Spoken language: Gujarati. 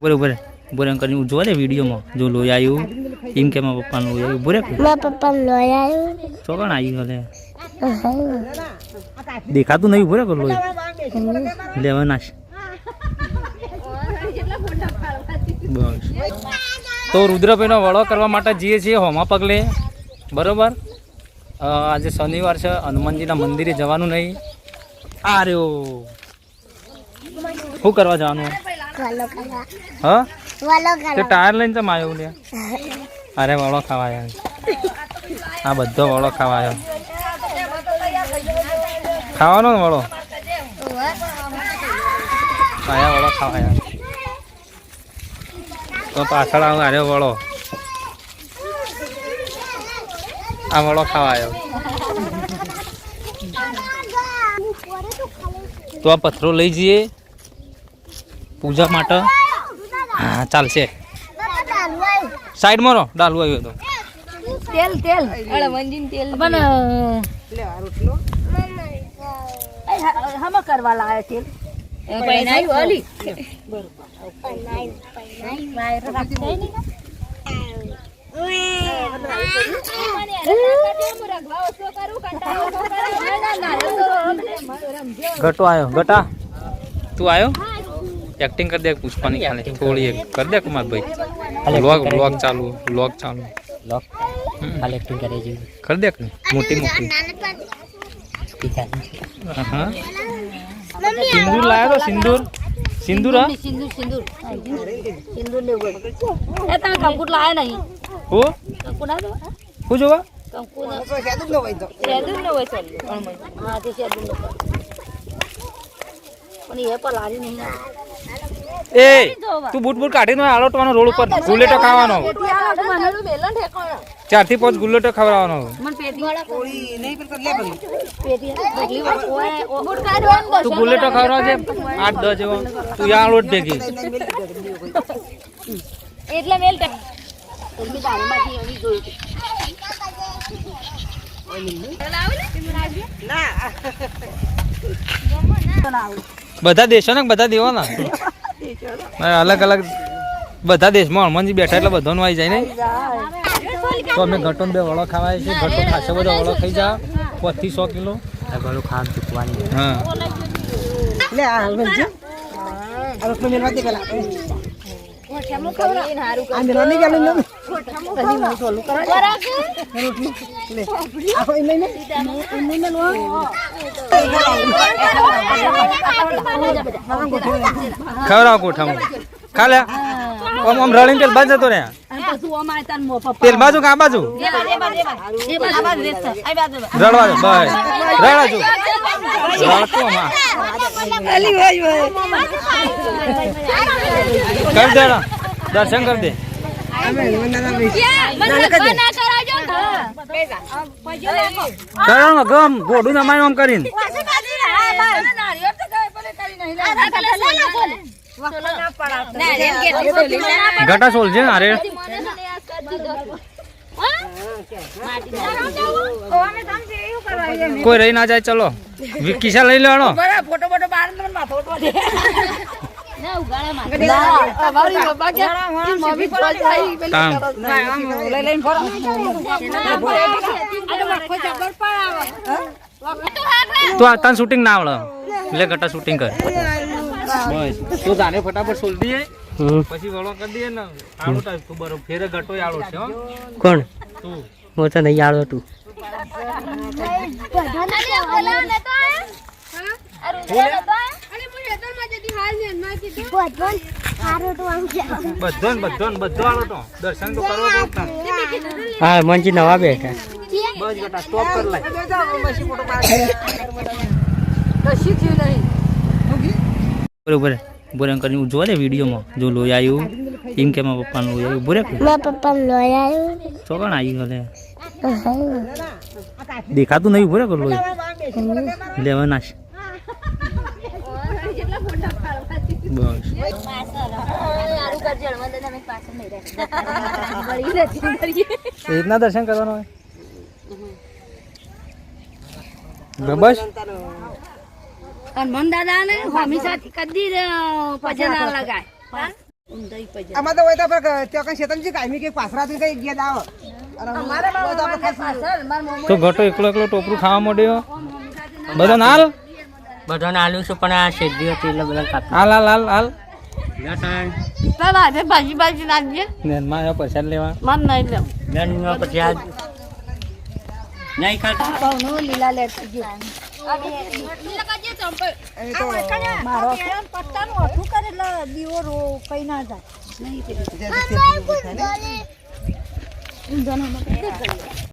બરોબર બોરે કરીને જોવા દે વિડીયોમાં જો લોહી આવ્યું એમ કે મારા પપ્પાનું લોહી આવ્યું બોરે મારા પપ્પાનું લોહી આવ્યું ચોકણ આવ્યું હલે દેખાતું નહીં બોરે લોહી લેવા નાશ બસ તો રુદ્રભાઈનો વડો કરવા માટે જઈએ છીએ હોમા પગલે બરોબર આજે શનિવાર છે હનુમાનજીના મંદિરે જવાનું નહીં આ રહ્યો શું કરવા જવાનું હા તે ટાયર લઈને તમે આવ્યો લે અરે વડો ખાવાયો આ બધો વડો ખાવાયો ખાવાનો ને વડો આયા વડો ખાવાયો તો પાછળ આવું અરે વડો આ વડો ખાવાયો તો આ પથ્થરો લઈ જઈએ પૂજા માટે હા ચાલશે સાઈડમાં રહો ડાલવું આવ્યું તો તેલ તેલ અરે વંજીન તેલ પણ હમ કરવા લાવે તેલ પૈનાઈ ઓલી વાયર રાખતે નહીં ઘટો આવ્યો ઘટા તું આવ્યો एक्टिंग कर दे पुष्पा नहीं खाने थोड़ी एक कर दे कुमार भाई व्लॉग व्लॉग चालू व्लॉग खाली एक्टिंग करे जी कर दे मोटी मोटी हां सिंदूर लाया तो सिंदूर सिंदूर हां सिंदूर सिंदूर सिंदूर ले गए ए ता कंकुट लाया नहीं हो कंकुट आ हो जोवा कंकुट सेदुन नो वई तो चल हां ते सेदुन नो पण ये पर लारी नहीं ए તું બૂટ બૂટ કાઢીને આલોટવાનો રોડ ઉપર ગુલેટો ખાવાનો ચાર થી પાંચ ગુલેટો ખવડાવવાનો તું ગુલેટો ખવડાવજે 8-10 જેવો તું યા આલોટ ભેગી એટલે મેલ એમની બારીમાંથી એવી જોઈ બધા દેશો ને બધા દેવાના અલગ અલગ બધા દેશમાં હનુમાનજી બેઠા એટલે બધાનું આવી જાય ને તો અમે ઘટો 2 વડો ખાવાય છે ઘટો ખાસો બધો વડો ખાઈ જા 25-100 કિલો ઘણું ખાવા ચૂકવાની હા લે આ હલવંજી આ રોટલો મેલવા દે પેલા ગોઠામો ખવરાઈ હારું આ મેલવા નહીં ગયું ને કદી મો ચાલુ કરા રોટલી લે આ કોઈ નહીં ને ખવરાવ કોઠામાં ખા લે આમ રળીને તેલ બાજુ જતો રે તેલ બાજુ કે આ બાજુ રળવા દે બસ રળા જો રળતો માં કર દે દર્શન કર દે કરો ગમ ગોડું નમાય આમ કરીને ઘટા સોલ છે અરે કોઈ રહી ના જાય ચલો કિસ્સા લઈ લેવાનો ફોટો ફોટો બાર તો તને શૂટિંગ ના આવડે એટલે ઘટા શૂટિંગ કર બસ તું જાને ફટાફટ સોલ દીએ પછી વળો કરી દઈએ ને આળો ટાઈપ તું બરો ફેરે ઘટો આળો છે હો કોણ તું હું તો નહીં આળો તું દર્શન તો કરવા હા મંજી નવા બેઠા બસ બેટા સ્ટોપ કર લે બરોબર બોરે કરીને જોવા દે વિડીયોમાં જો લોહી આવ્યું એમ કે મારા પપ્પાનું લોહી આવ્યું બોરે મારા પપ્પાનું લોહી આવ્યું ચોકણ આવ્યું હલે દેખાતું નહીં બોરે લોહી લેવા નાશ બસ રીતના દર્શન કરવાનું હોય બસ હનુમાન દાદા ને હંમેશા કદી પજન ના લગાય ઊંધાઈ પજન આમાં તો હોય તો ચોકન શેતનજી કાયમી કે પાસરાથી કઈ ગયા દાવ અમારે પાછળ માર મોમો તો ઘટો એકલો એકલો ટોપરું ખાવા માંડ્યો બધા નાલ બધાને આલ્યું છે પણ આ શેરડી હતી એટલે બધા કાપી હાલ હાલ હાલ હાલ તારા હાથે ભાજી ભાજી નાખજે નેનમાં આવ્યો પ્રસાદ લેવા મન નહીં લેવું દંડમાં પછી આ નહીં ખાતા ભાવનો લીલા લેટ ગયો મારો પત્તાનું અઠું કરે એટલે દીવો રો કઈ ના જાય નહીં તે